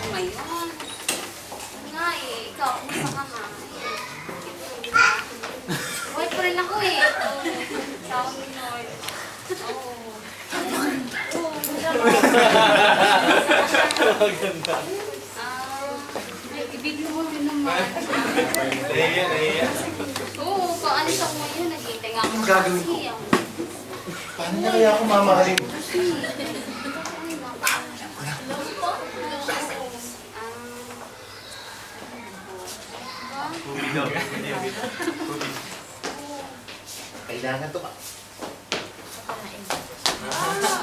ngayon. Nga eh, ikaw, kumusta ka nga? Diba? Buhay pa rin ako eh. Sawa ni Lord. Oo. Maganda. Ibigay mo rin naman. Nahiya. Oo, paalis ako ngayon. Naghihintay nga ako Gagawin ko. kasi. Paano na kaya ako mamahalin? Kailangan to ka.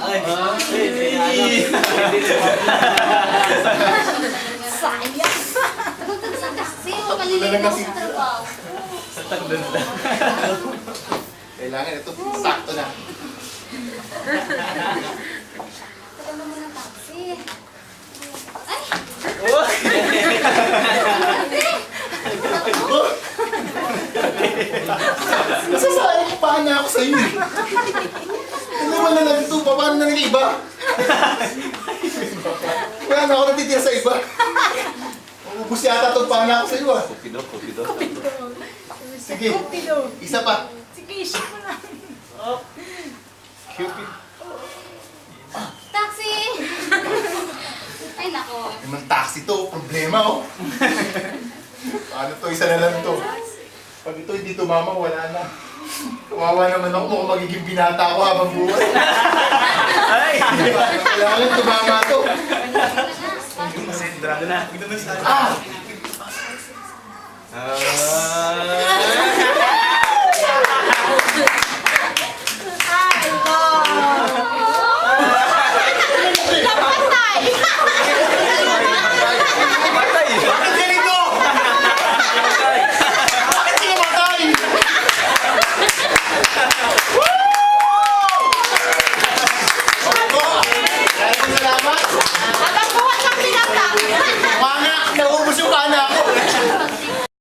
Ay! Sayang! Tagod sa taxi. Maliliit ako sa trabaho. Tagdan na. Kailangan ito. Sakto na. Tagal naman ng taxi. Ay! Nasasayang ko paano na ako sa iyo eh. Ano naman na lang ito? Paano na ng iba? Wala na ako natitira sa iba. Ubus yata itong paano ako sa iyo ah. Kupido. Sige, isa pa. Sige, isip mo lang. Cupid. Taxi! Ay, nako. Naman taxi to, problema oh. Paano to? Isa na lang to. Pag ito hindi tumama, wala na. Kawawa naman ako kung magiging binata ko habang buhay. Ay! Kailangan tumama to. Drama na. Ah! Patay! Bakit ganito? Bakit sinamatay? Woo! Maraming salamat.